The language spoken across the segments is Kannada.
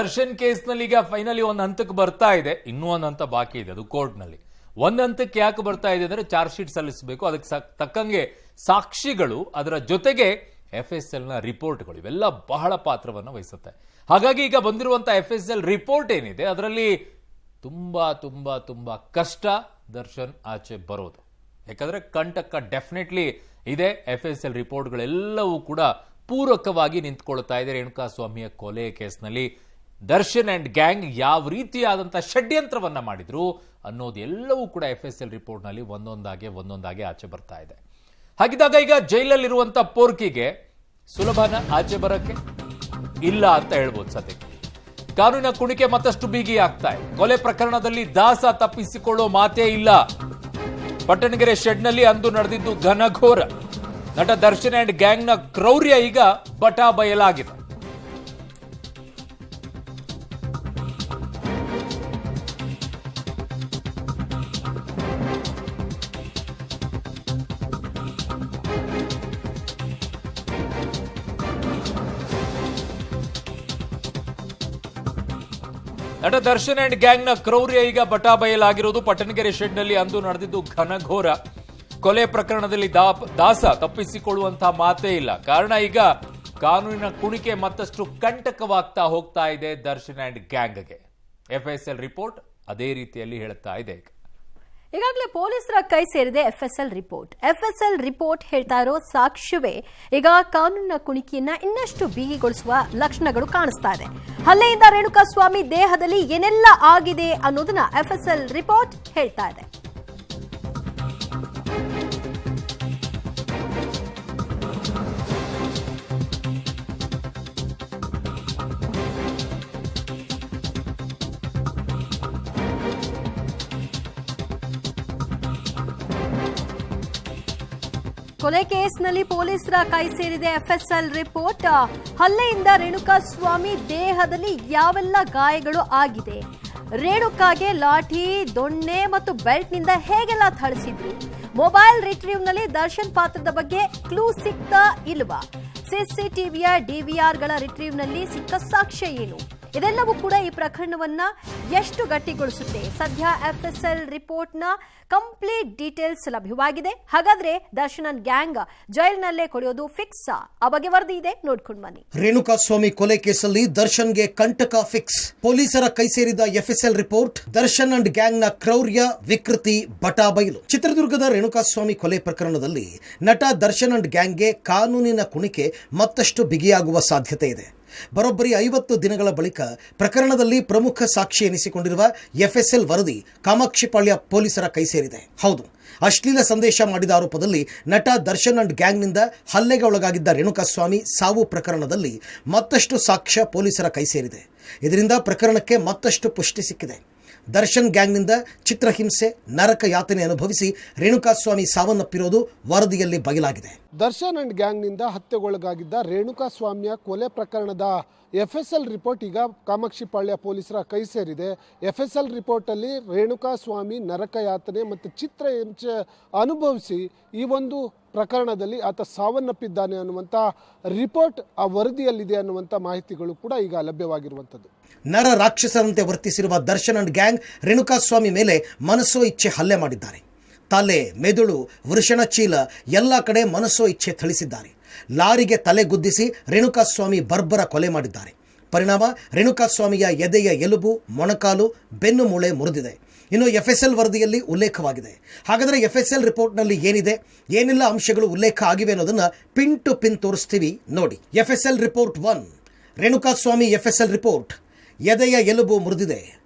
ದರ್ಶನ್ ಕೇಸ್ನಲ್ಲಿ ಈಗ ಫೈನಲಿ ಒಂದು ಹಂತಕ್ಕೆ ಬರ್ತಾ ಇದೆ, ಇನ್ನೂ ಒಂದು ಹಂತ ಬಾಕಿ ಇದೆ, ಅದು ಕೋರ್ಟ್ನಲ್ಲಿ. ಒಂದು ಹಂತಕ್ಕೆ ಯಾಕೆ ಬರ್ತಾ ಇದೆ ಅಂದ್ರೆ ಚಾರ್ಜ್ ಶೀಟ್ ಸಲ್ಲಿಸಬೇಕು, ಅದಕ್ಕೆ ತಕ್ಕಂಗೆ ಸಾಕ್ಷಿಗಳು, ಅದರ ಜೊತೆಗೆ FSL ನ ರಿಪೋರ್ಟ್ಗಳು ಇವೆಲ್ಲ ಬಹಳ ಪಾತ್ರವನ್ನು ವಹಿಸುತ್ತೆ. ಹಾಗಾಗಿ ಈಗ ಬಂದಿರುವಂತಹ FSL ರಿಪೋರ್ಟ್ ಏನಿದೆ ಅದರಲ್ಲಿ ತುಂಬಾ ತುಂಬಾ ತುಂಬಾ ಕಷ್ಟ ದರ್ಶನ್ ಆಚೆ ಬರೋದು. ಯಾಕಂದ್ರೆ ಕಂಟಕ ಡೆಫಿನೆಟ್ಲಿ ಇದೆ. FSL ರಿಪೋರ್ಟ್ಗಳೆಲ್ಲವೂ ಕೂಡ ಪೂರಕವಾಗಿ ನಿಂತ್ಕೊಳ್ತಾ ಇದೆ. ರೇಣುಕಾಸ್ವಾಮಿಯ ಕೊಲೆ ಕೇಸ್ನಲ್ಲಿ ದರ್ಶನ್ ಅಂಡ್ ಗ್ಯಾಂಗ್ ಯಾವ ರೀತಿಯಾದಂತಹ ಷಡ್ಯಂತ್ರವನ್ನ ಮಾಡಿದ್ರು ಅನ್ನೋದೆಲ್ಲವೂ ಕೂಡ FSL ರಿಪೋರ್ಟ್ನಲ್ಲಿ ಒಂದೊಂದಾಗೆ ಆಚೆ ಬರ್ತಾ ಇದೆ. ಹಾಗಿದ್ದಾಗ ಈಗ ಜೈಲಲ್ಲಿರುವಂತ ಪೋರ್ಕಿಗೆ ಸುಲಭನ ಆಚೆ ಬರಕ್ಕೆ ಇಲ್ಲ ಅಂತ ಹೇಳ್ಬೋದು. ಸದ್ಯಕ್ಕೆ ಕಾನೂನಿನ ಕುಣಿಕೆ ಮತ್ತಷ್ಟು ಬಿಗಿ ಆಗ್ತಾ ಇದೆ. ಕೊಲೆ ಪ್ರಕರಣದಲ್ಲಿ ದಾಸ ತಪ್ಪಿಸಿಕೊಳ್ಳೋ ಮಾತೇ ಇಲ್ಲ. ಪಟ್ಟಣಗೆರೆ ಶೆಡ್ನಲ್ಲಿ ಅಂದು ನಡೆದಿದ್ದು ಘನಘೋರ. ನಟ ದರ್ಶನ್ ಅಂಡ್ ಗ್ಯಾಂಗ್ನ ಕ್ರೌರ್ಯ ಈಗ ಬಟಾ ಬಯಲಾಗಿದೆ. ನಟ ದರ್ಶನ್ ಅಂಡ್ ಗ್ಯಾಂಗ್ನ ಕ್ರೌರ್ಯ ಈಗ ಬಟಾ ಬಯಲಾಗಿರೋದು. ಪಟ್ಟಣಗೆರೆ ಶೆಡ್ನಲ್ಲಿ ಅಂದು ನಡೆದಿದ್ದು ಘನಘೋರ. ಕೊಲೆ ಪ್ರಕರಣದಲ್ಲಿ ದಾಸ ತಪ್ಪಿಸಿಕೊಳ್ಳುವಂತಹ ಮಾತೇ ಇಲ್ಲ. ಕಾರಣ ಈಗ ಕಾನೂನಿನ ಕುಣಿಕೆ ಮತ್ತಷ್ಟು ಕಂಟಕವಾಗ್ತಾ ಹೋಗ್ತಾ ಇದೆ ದರ್ಶನ್ ಅಂಡ್ ಗ್ಯಾಂಗ್ಗೆ. FSL ರಿಪೋರ್ಟ್ ಅದೇ ರೀತಿಯಲ್ಲಿ ಹೇಳುತ್ತಾ ಇದೆ. ಈಗಾಗಲೇ ಪೊಲೀಸರ ಕೈ ಸೇರಿದೆ FSL ರಿಪೋರ್ಟ್ ಹೇಳ್ತಾ ಇರೋ ಸಾಕ್ಷ್ಯವೇ ಈಗ ಕಾನೂನಿನ ಕುಣಿಕೆಯನ್ನ ಇನ್ನಷ್ಟು ಬಿಗಿಗೊಳಿಸುವ ಲಕ್ಷಣಗಳು ಕಾಣಿಸ್ತಾ ಇದೆ. ಹಲ್ಲೆಯಿಂದ ರೇಣುಕಾಸ್ವಾಮಿ ದೇಹದಲ್ಲಿ ಏನೆಲ್ಲ ಆಗಿದೆ ಅನ್ನೋದನ್ನ FSL ರಿಪೋರ್ಟ್ ಹೇಳ್ತಾ ಇದೆ. ಕೊಲೆ ಕೇಸ್ನಲ್ಲಿ ಪೊಲೀಸರ ಕೈ ಸೇರಿದೆ FSL ರಿಪೋರ್ಟ್. ಹಲ್ಲೆಯಿಂದ ರೇಣುಕಾಸ್ವಾಮಿ ದೇಹದಲ್ಲಿ ಯಾವೆಲ್ಲ ಗಾಯಗಳು ಆಗಿದೆ, ರೇಣುಕಾಗೆ ಲಾಠಿ, ದೊಣ್ಣೆ ಮತ್ತು ಬೆಲ್ಟ್ನಿಂದ ಹೇಗೆಲ್ಲ ಥಳಿಸಿದ್ರು, ಮೊಬೈಲ್ ರಿಟ್ರೀವ್ನಲ್ಲಿ ದರ್ಶನ್ ಪಾತ್ರದ ಬಗ್ಗೆ ಕ್ಲೂ ಸಿಕ್ತಾ ಇಲ್ವಾ, CCTVಯ DVRಗಳ ರಿಟ್ರೀವ್ನಲ್ಲಿ ಸಿಕ್ಕ ಸಾಕ್ಷ್ಯ ಏನು, ಇದೆಲ್ಲವೂ ಕೂಡ ಈ ಪ್ರಕರಣವನ್ನ ಎಷ್ಟು ಗಟ್ಟಿಗೊಳಿಸುತ್ತೆ. ಸದ್ಯ FSL ರಿಪೋರ್ಟ್ನ ಕಂಪ್ಲೀಟ್ ಡೀಟೇಲ್ಸ್ ಲಭ್ಯವಾಗಿದೆ. ಹಾಗಾದ್ರೆ ದರ್ಶನ್ ಅಂಡ್ ಗ್ಯಾಂಗ್ ಜೈಲಿನಲ್ಲೇ ಕೊಳೆಯೋದು ಫಿಕ್ಸ್? ಆ ಬಗ್ಗೆ ವರದಿ ಇದೆ, ನೋಡ್ಕೊಂಡು ಬನ್ನಿ. ರೇಣುಕಾಸ್ವಾಮಿ ಕೊಲೆ ಕೇಸಲ್ಲಿ ದರ್ಶನ್ಗೆ ಕಂಟಕ ಫಿಕ್ಸ್. ಪೊಲೀಸರ ಕೈ ಸೇರಿದ FSL ರಿಪೋರ್ಟ್. ದರ್ಶನ್ ಅಂಡ್ ಗ್ಯಾಂಗ್ನ ಕ್ರೌರ್ಯ ವಿಕೃತಿ ಬಟಾ ಬಯಲು. ಚಿತ್ರದುರ್ಗದ ರೇಣುಕಾಸ್ವಾಮಿ ಕೊಲೆ ಪ್ರಕರಣದಲ್ಲಿ ನಟ ದರ್ಶನ್ ಅಂಡ್ ಗ್ಯಾಂಗ್ಗೆ ಕಾನೂನಿನ ಕುಣಿಕೆ ಮತ್ತಷ್ಟು ಬಿಗಿಯಾಗುವ ಸಾಧ್ಯತೆ ಇದೆ. ಬರೋಬ್ಬರಿ 50 ದಿನಗಳ ಬಳಿಕ ಪ್ರಕರಣದಲ್ಲಿ ಪ್ರಮುಖ ಸಾಕ್ಷಿ ಎನಿಸಿಕೊಂಡಿರುವ FSL ವರದಿ ಕಾಮಾಕ್ಷಿಪಾಳ್ಯ ಪೊಲೀಸರ ಕೈ ಸೇರಿದೆ. ಹೌದು, ಅಶ್ಲೀಲ ಸಂದೇಶ ಮಾಡಿದ ಆರೋಪದಲ್ಲಿ ನಟ ದರ್ಶನ್ ಅಂಡ್ ಗ್ಯಾಂಗ್ನಿಂದ ಹಲ್ಲೆಗೆ ಒಳಗಾಗಿದ್ದ ರೇಣುಕಾಸ್ವಾಮಿ ಸಾವು ಪ್ರಕರಣದಲ್ಲಿ ಮತ್ತಷ್ಟು ಸಾಕ್ಷ್ಯ ಪೊಲೀಸರ ಕೈ ಸೇರಿದೆ. ಇದರಿಂದ ಪ್ರಕರಣಕ್ಕೆ ಮತ್ತಷ್ಟು ಪುಷ್ಟಿ ಸಿಕ್ಕಿದೆ. ದರ್ಶನ್ ಗ್ಯಾಂಗ್ನಿಂದ ಚಿತ್ರಹಿಂಸೆ, ನರಕ ಯಾತನೆ ಅನುಭವಿಸಿ ರೇಣುಕಾಸ್ವಾಮಿ ಸಾವನ್ನಪ್ಪಿರೋದು ವರದಿಯಲ್ಲಿ ಬಯಲಾಗಿದೆ. ದರ್ಶನ್ ಅಂಡ್ ಗ್ಯಾಂಗ್ನಿಂದ ಹತ್ಯೆಗೊಳಗಾಗಿದ್ದ ರೇಣುಕಾಸ್ವಾಮಿಯ ಕೊಲೆ ಪ್ರಕರಣದ FSL ರಿಪೋರ್ಟ್ ಈಗ ಕಾಮಾಕ್ಷಿಪಾಳ್ಯ ಪೊಲೀಸರ ಕೈ ಸೇರಿದೆ. FSL ರಿಪೋರ್ಟಲ್ಲಿ ರೇಣುಕಾಸ್ವಾಮಿ ನರಕ ಯಾತನೆ ಮತ್ತು ಚಿತ್ರಹಿಂಸೆ ಅನುಭವಿಸಿ ಈ ಒಂದು ಪ್ರಕರಣದಲ್ಲಿ ಆತ ಸಾವನ್ನಪ್ಪಿದ್ದಾನೆ ಅನ್ನುವಂಥ ರಿಪೋರ್ಟ್ ಆ ವರದಿಯಲ್ಲಿದೆ ಅನ್ನುವಂಥ ಮಾಹಿತಿಗಳು ಕೂಡ ಈಗ ಲಭ್ಯವಾಗಿರುವಂಥದ್ದು. ನರ ರಾಕ್ಷಸರಂತೆ ವರ್ತಿಸಿರುವ ದರ್ಶನ್ ಅಂಡ್ ಗ್ಯಾಂಗ್ ರೇಣುಕಾಸ್ವಾಮಿ ಮೇಲೆ ಮನಸೋ ಇಚ್ಛೆ ಹಲ್ಲೆ ಮಾಡಿದ್ದಾರೆ. ತಲೆ, ಮೆದುಳು, ವೃಷಣ ಚೀಲ ಎಲ್ಲ ಕಡೆ ಮನಸೋ ಇಚ್ಛೆ ಥಳಿಸಿದ್ದಾರೆ. ಲಾರಿಗೆ ತಲೆ ಗುದ್ದಿಸಿ ರೇಣುಕಾಸ್ವಾಮಿ ಬರ್ಬರ ಕೊಲೆ ಮಾಡಿದ್ದಾರೆ. ಪರಿಣಾಮ ರೇಣುಕಾಸ್ವಾಮಿಯ ಎದೆಯ ಎಲುಬು, ಮೊಣಕಾಲು, ಬೆನ್ನು ಮೂಳೆ ಮುರಿದಿದೆ. ಇನ್ನು FSL ವರದಿಯಲ್ಲಿ ಉಲ್ಲೇಖವಾಗಿದೆ. ಹಾಗಾದರೆ FSL ರಿಪೋರ್ಟ್ನಲ್ಲಿ ಏನಿದೆ, ಏನೆಲ್ಲ ಅಂಶಗಳು ಉಲ್ಲೇಖ ಆಗಿವೆ ಅನ್ನೋದನ್ನ ಪಿನ್ ಟು ಪಿನ್ ತೋರಿಸ್ತೀವಿ ನೋಡಿ. FSL report 1. Renukaswamy FSL report. ಎದೆಯ ಎಲುಬು ಮುರಿದಿದೆ,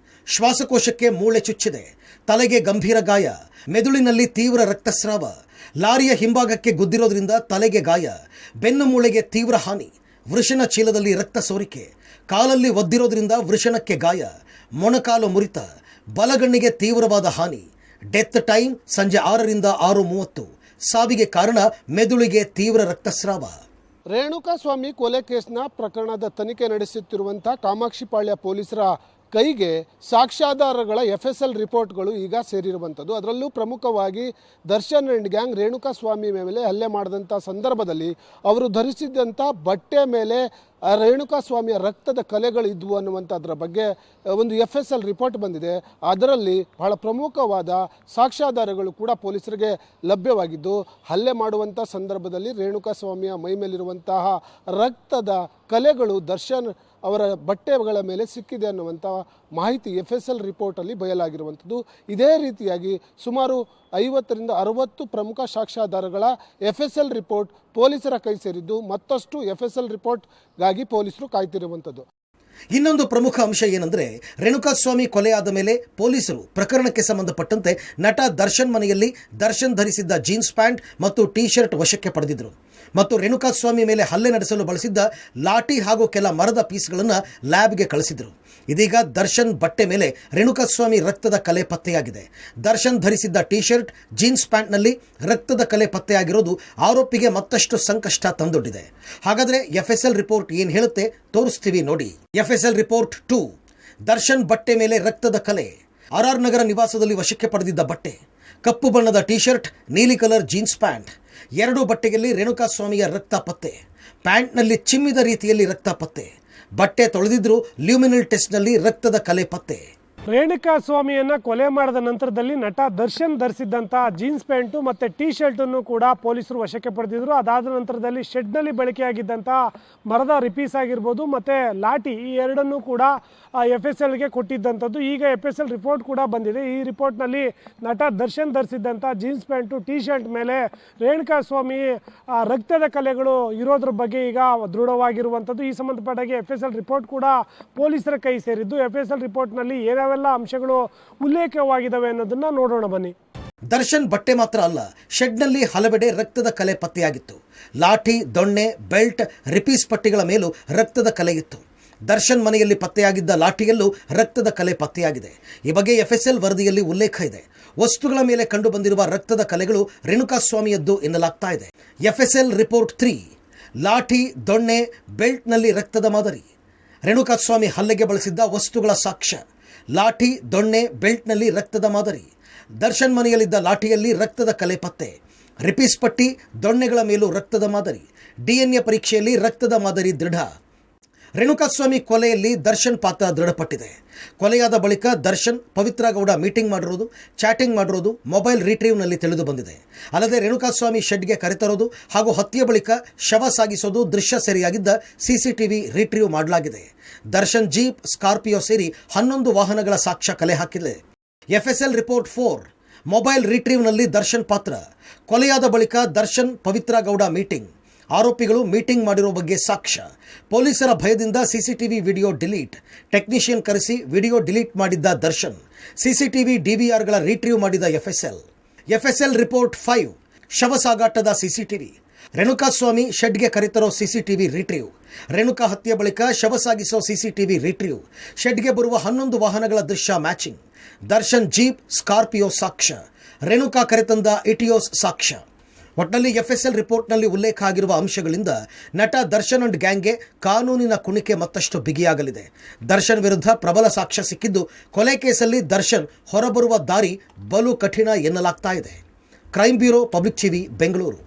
ಶ್ವಾಸಕೋಶಕ್ಕೆ ಮೂಳೆ ಚುಚ್ಚಿದೆ, ತಲೆಗೆ ಗಂಭೀರ ಗಾಯ, ಮೆದುಳಿನಲ್ಲಿ ತೀವ್ರ ರಕ್ತಸ್ರಾವ, ಲಾರಿಯ ಹಿಂಭಾಗಕ್ಕೆ ಗುದ್ದಿರೋದ್ರಿಂದ ತಲೆಗೆ ಗಾಯ, ಬೆನ್ನು ಮೂಳೆಗೆ ತೀವ್ರ ಹಾನಿ, ವೃಷಣ ಚೀಲದಲ್ಲಿ ರಕ್ತ ಸೋರಿಕೆ, ಕಾಲಲ್ಲಿ ಒದ್ದಿರೋದ್ರಿಂದ ವೃಷಣಕ್ಕೆ ಗಾಯ, ಮೊಣಕಾಲು ಮುರಿತ, ಬಲಗಣ್ಣಿಗೆ ತೀವ್ರವಾದ ಹಾನಿ. ಡೆತ್ ಟೈಮ್ ಸಂಜೆ 6ರಿಂದ 6:30. ಸಾವಿಗೆ ಕಾರಣ ಮೆದುಳಿಗೆ ತೀವ್ರ ರಕ್ತಸ್ರಾವ. ರೇಣುಕಾಸ್ವಾಮಿ ಕೊಲೆ ಕೇಸ್ನ ಪ್ರಕರಣದ ತನಿಖೆ ನಡೆಸುತ್ತಿರುವಂತಹ ಕಾಮಾಕ್ಷಿಪಾಳ್ಯ ಪೊಲೀಸರ ಕೈಗೆ ಸಾಕ್ಷ್ಯಾಧಾರಗಳ FSL ರಿಪೋರ್ಟ್ಗಳು ಈಗ ಸೇರಿರುವಂಥದ್ದು. ಅದರಲ್ಲೂ ಪ್ರಮುಖವಾಗಿ ದರ್ಶನ್ ಅಂಡ್ ಗ್ಯಾಂಗ್ ರೇಣುಕಾಸ್ವಾಮಿ ಮೇಲೆ ಹಲ್ಲೆ ಮಾಡಿದಂಥ ಸಂದರ್ಭದಲ್ಲಿ ಅವರು ಧರಿಸಿದ್ದಂಥ ಬಟ್ಟೆ ಮೇಲೆ ರೇಣುಕಾಸ್ವಾಮಿಯ ರಕ್ತದ ಕಲೆಗಳು ಇದ್ವು ಅನ್ನುವಂಥದ್ರ ಬಗ್ಗೆ ಒಂದು FSL ರಿಪೋರ್ಟ್ ಬಂದಿದೆ. ಅದರಲ್ಲಿ ಬಹಳ ಪ್ರಮುಖವಾದ ಸಾಕ್ಷ್ಯಾಧಾರಗಳು ಕೂಡ ಪೊಲೀಸರಿಗೆ ಲಭ್ಯವಾಗಿದ್ದು, ಹಲ್ಲೆ ಮಾಡುವಂಥ ಸಂದರ್ಭದಲ್ಲಿ ರೇಣುಕಾಸ್ವಾಮಿಯ ಮೈ ಮೇಲಿರುವಂತಹ ರಕ್ತದ ಕಲೆಗಳು ದರ್ಶನ್ ಅವರ ಬಟ್ಟೆಗಳ ಮೇಲೆ ಸಿಕ್ಕಿದೆ ಅನ್ನುವಂಥ ಮಾಹಿತಿ FSL ರಿಪೋರ್ಟಲ್ಲಿ ಬಯಲಾಗಿರುವಂಥದ್ದು. ಇದೇ ರೀತಿಯಾಗಿ ಸುಮಾರು 50ರಿಂದ 60 ಪ್ರಮುಖ ಸಾಕ್ಷ್ಯಾಧಾರಗಳ FSL ರಿಪೋರ್ಟ್ ಪೊಲೀಸರ ಕೈ ಸೇರಿದ್ದು, ಮತ್ತಷ್ಟು FSL ರಿಪೋರ್ಟ್ಗಾಗಿ ಪೊಲೀಸರು ಕಾಯ್ತಿರುವಂಥದ್ದು. ಇನ್ನೊಂದು ಪ್ರಮುಖ ಅಂಶ ಏನಂದ್ರೆ, ರೇಣುಕಾಸ್ವಾಮಿ ಕೊಲೆಯಾದ ಮೇಲೆ ಪೊಲೀಸರು ಪ್ರಕರಣಕ್ಕೆ ಸಂಬಂಧಪಟ್ಟಂತೆ ನಟ ದರ್ಶನ್ ಮನೆಯಲ್ಲಿ ದರ್ಶನ್ ಧರಿಸಿದ್ದ ಜೀನ್ಸ್ ಪ್ಯಾಂಟ್ ಮತ್ತು ಟೀ ಶರ್ಟ್ ವಶಕ್ಕೆ ಪಡೆದಿದ್ರು ಮತ್ತು ರೇಣುಕಾಸ್ವಾಮಿ ಮೇಲೆ ಹಲ್ಲೆ ನಡೆಸಲು ಬಳಸಿದ್ದ ಲಾಠಿ ಹಾಗೂ ಕೆಲ ಮರದ ಪೀಸ್ಗಳನ್ನು ಲ್ಯಾಬ್ಗೆ ಕಳಿಸಿದ್ರು. ಇದೀಗ ದರ್ಶನ್ ಬಟ್ಟೆ ಮೇಲೆ ರೇಣುಕಾಸ್ವಾಮಿ ರಕ್ತದ ಕಲೆ ಪತ್ತೆಯಾಗಿದೆ. ದರ್ಶನ್ ಧರಿಸಿದ್ದ ಟೀ ಶರ್ಟ್, ಜೀನ್ಸ್ ಪ್ಯಾಂಟ್ನಲ್ಲಿ ರಕ್ತದ ಕಲೆ ಪತ್ತೆಯಾಗಿರೋದು ಆರೋಪಿಗೆ ಮತ್ತಷ್ಟು ಸಂಕಷ್ಟ ತಂದೊಡ್ಡಿದೆ. ಹಾಗಾದರೆ FSL ರಿಪೋರ್ಟ್ ಏನು ಹೇಳುತ್ತೆ ತೋರಿಸ್ತೀವಿ ನೋಡಿ. FSL ರಿಪೋರ್ಟ್ 2, ದರ್ಶನ್ ಬಟ್ಟೆ ಮೇಲೆ ರಕ್ತದ ಕಲೆ. RR ನಗರ ನಿವಾಸದಲ್ಲಿ ವಶಕ್ಕೆ ಪಡೆದಿದ್ದ ಬಟ್ಟೆ, ಕಪ್ಪು ಬಣ್ಣದ ಟೀ ಶರ್ಟ್, ನೀಲಿ ಕಲರ್ ಜೀನ್ಸ್ ಪ್ಯಾಂಟ್. 2 ಬಟ್ಟೆಯಲ್ಲಿ ರೇಣುಕಾಸ್ವಾಮಿಯ ರಕ್ತ ಪತ್ತೆ. ಪ್ಯಾಂಟ್ನಲ್ಲಿ ಚಿಮ್ಮಿದ ರೀತಿಯಲ್ಲಿ ರಕ್ತ ಪತ್ತೆ. ಬಟ್ಟೆ ತೊಳೆದಿದ್ರು ಲ್ಯೂಮಿನಲ್ ಟೆಸ್ಟ್ನಲ್ಲಿ ರಕ್ತದ ಕಲೆ ಪತ್ತೆ. ರೇಣುಕಾಸ್ವಾಮಿಯನ್ನ ಕೊಲೆ ಮಾಡಿದ ನಂತರದಲ್ಲಿ ನಟ ದರ್ಶನ್ ಧರಿಸಿದ್ದಂಥ ಜೀನ್ಸ್ ಪ್ಯಾಂಟು ಮತ್ತು ಟೀ ಶರ್ಟನ್ನು ಕೂಡ ಪೊಲೀಸರು ವಶಕ್ಕೆ ಪಡೆದಿದ್ರು. ಅದಾದ ನಂತರದಲ್ಲಿ ಶೆಡ್ನಲ್ಲಿ ಬಳಕೆಯಾಗಿದ್ದಂಥ ಮರದ ರಿಪೀಸ್ ಆಗಿರ್ಬೋದು ಮತ್ತು ಲಾಠಿ, ಈ ಎರಡನ್ನೂ ಕೂಡ FSLಗೆ ಕೊಟ್ಟಿದ್ದಂಥದ್ದು. ಈಗ FSL ರಿಪೋರ್ಟ್ ಕೂಡ ಬಂದಿದೆ. ಈ ರಿಪೋರ್ಟ್ನಲ್ಲಿ ನಟ ದರ್ಶನ್ ಧರಿಸಿದ್ದಂಥ ಜೀನ್ಸ್ ಪ್ಯಾಂಟು, ಟೀ ಶರ್ಟ್ ಮೇಲೆ ರೇಣುಕಾಸ್ವಾಮಿ ರಕ್ತದ ಕಲೆಗಳು ಇರೋದ್ರ ಬಗ್ಗೆ ಈಗ ದೃಢವಾಗಿರುವಂಥದ್ದು. ಈ ಸಂಬಂಧಪಟ್ಟಾಗಿ FSL ರಿಪೋರ್ಟ್ ಕೂಡ ಪೊಲೀಸರ ಕೈ ಸೇರಿದ್ದು. FSL ರಿಪೋರ್ಟ್ನಲ್ಲಿ ಏನಾವೆಲ್ಲ ಅಂಶಗಳು ಉಲ್ಲೇಖವಾಗಿದ್ದಾವೆ ಅನ್ನೋದನ್ನ ನೋಡೋಣ ಬನ್ನಿ. ದರ್ಶನ್ ಬಟ್ಟೆ ಮಾತ್ರ ಅಲ್ಲ, ಶೆಡ್ನಲ್ಲಿ ಹಲವೆಡೆ ರಕ್ತದ ಕಲೆ ಪತ್ತೆಯಾಗಿತ್ತು. ಲಾಠಿ, ದೊಣ್ಣೆ, ಬೆಲ್ಟ್, ರಿಪೀಸ್ ಪಟ್ಟಿಗಳ ಮೇಲೂ ರಕ್ತದ ಕಲೆ ಇತ್ತು. ದರ್ಶನ್ ಮನೆಯಲ್ಲಿ ಪತ್ತೆಯಾಗಿದ್ದ ಲಾಠಿಯಲ್ಲೂ ರಕ್ತದ ಕಲೆ ಪತ್ತೆಯಾಗಿದೆ. ಈ ಬಗ್ಗೆ FSL ವರದಿಯಲ್ಲಿ ಉಲ್ಲೇಖ ಇದೆ. ವಸ್ತುಗಳ ಮೇಲೆ ಕಂಡು ಬಂದಿರುವ ರಕ್ತದ ಕಲೆಗಳು ರೇಣುಕಾಸ್ವಾಮಿಯದ್ದು ಎನ್ನಲಾಗ್ತಾ ಇದೆ. FSL ರಿಪೋರ್ಟ್ 3, ಲಾಠಿ, ದೊಣ್ಣೆ, ಬೆಲ್ಟ್ನಲ್ಲಿ ರಕ್ತದ ಮಾದರಿ. ರೇಣುಕಾಸ್ವಾಮಿ ಹಲ್ಲೆಗೆ ಬಳಸಿದ್ದ ವಸ್ತುಗಳ ಸಾಕ್ಷ್ಯ. ಲಾಠಿ, ದೊಣ್ಣೆ, ಬೆಲ್ಟ್ನಲ್ಲಿ ರಕ್ತದ ಮಾದರಿ. ದರ್ಶನ್ ಮನೆಯಲ್ಲಿದ್ದ ಲಾಠಿಯಲ್ಲಿ ರಕ್ತದ ಕಲೆ ಪತ್ತೆ. ರಿಪೀಸ್ ಪಟ್ಟಿ, ದೊಣ್ಣೆಗಳ ಮೇಲೂ ರಕ್ತದ ಮಾದರಿ. DNA ಪರೀಕ್ಷೆಯಲ್ಲಿ ರಕ್ತದ ಮಾದರಿ ದೃಢ. ರೇಣುಕಾಸ್ವಾಮಿ ಕೊಲೆಯಲ್ಲಿ ದರ್ಶನ್ ಪಾತ್ರ ದೃಢಪಟ್ಟಿದೆ. ಕೊಲೆಯಾದ ಬಳಿಕ ದರ್ಶನ್ ಪವಿತ್ರ ಗೌಡ ಮೀಟಿಂಗ್ ಮಾಡಿರೋದು, ಚಾಟಿಂಗ್ ಮಾಡಿರೋದು ಮೊಬೈಲ್ ರಿಟ್ರೀವ್ನಲ್ಲಿ ತಿಳಿದು ಬಂದಿದೆ. ಅಲ್ಲದೆ ರೇಣುಕಾಸ್ವಾಮಿ ಶೆಡ್ಗೆ ಕರೆತರೋದು ಹಾಗೂ ಹತ್ಯೆ ಬಳಿಕ ಶವ ಸಾಗಿಸೋದು ದೃಶ್ಯ ಸೆರೆಯಾಗಿದ್ದ CCTV ರಿಟ್ರೀವ್ ಮಾಡಲಾಗಿದೆ. ದರ್ಶನ್ ಜೀಪ್, ಸ್ಕಾರ್ಪಿಯೋ ಸೇರಿ 11 ವಾಹನಗಳ ಸಾಕ್ಷ್ಯ ಕಲೆ ಹಾಕಿದೆ. FSL ರಿಪೋರ್ಟ್ 4, ಮೊಬೈಲ್ ರಿಟ್ರೀವ್ನಲ್ಲಿ ದರ್ಶನ್ ಪಾತ್ರ. ಕೊಲೆಯಾದ ಬಳಿಕ ದರ್ಶನ್ ಪವಿತ್ರ ಗೌಡ ಮೀಟಿಂಗ್. ಆರೋಪಿಗಳು ಮೀಟಿಂಗ್ ಮಾಡಿರೋ ಬಗ್ಗೆ ಸಾಕ್ಷ್ಯ. ಪೊಲೀಸರ ಭಯದಿಂದ CCTV ವಿಡಿಯೋ ಡಿಲೀಟ್. ಟೆಕ್ನಿಷಿಯನ್ ಕರೆಸಿ ವಿಡಿಯೋ ಡಿಲೀಟ್ ಮಾಡಿದ್ದ ದರ್ಶನ್. CCTV DVRಗಳ ರಿಟ್ರೀವ್ ಮಾಡಿದ FSL ರಿಪೋರ್ಟ್ 5, ಶವ ಸಾಗಾಟದ CCTV. ರೇಣುಕಾಸ್ವಾಮಿ ಶೆಡ್ಗೆ ಕರೆತರೋ CCTV ರಿಟ್ರೀವ್. ರೇಣುಕಾ ಹತ್ಯೆ ಬಳಿಕ ಶವ ಸಾಗಿಸೋ CCTV ರಿಟ್ರೀವ್. ಶೆಡ್ಗೆ ಬರುವ 11 ವಾಹನಗಳ ದೃಶ್ಯ ಮ್ಯಾಚಿಂಗ್. ದರ್ಶನ್ ಜೀಪ್, ಸ್ಕಾರ್ಪಿಯೋ ಸಾಕ್ಷ್ಯ. ರೇಣುಕಾ ಕರೆತಂದ ಇಟಿಯೋಸ್ ಸಾಕ್ಷ್ಯ. ಒಟ್ಟಿನಲ್ಲಿ FSL ರಿಪೋರ್ಟ್ನಲ್ಲಿ ಉಲ್ಲೇಖ ಆಗಿರುವ ಅಂಶಗಳಿಂದ ನಟ ದರ್ಶನ್ ಅಂಡ್ ಗ್ಯಾಂಗ್ಗೆ ಕಾನೂನಿನ ಕುಣಿಕೆ ಮತ್ತಷ್ಟು ಬಿಗಿಯಾಗಲಿದೆ. ದರ್ಶನ್ ವಿರುದ್ಧ ಪ್ರಬಲ ಸಾಕ್ಷ್ಯ ಸಿಕ್ಕಿದ್ದು, ಕೊಲೆ ಕೇಸಲ್ಲಿ ದರ್ಶನ್ ಹೊರಬರುವ ದಾರಿ ಬಲು ಕಠಿಣ ಎನ್ನಲಾಗ್ತಾ ಇದೆ. Crime bureau, public TV, Bengaluru.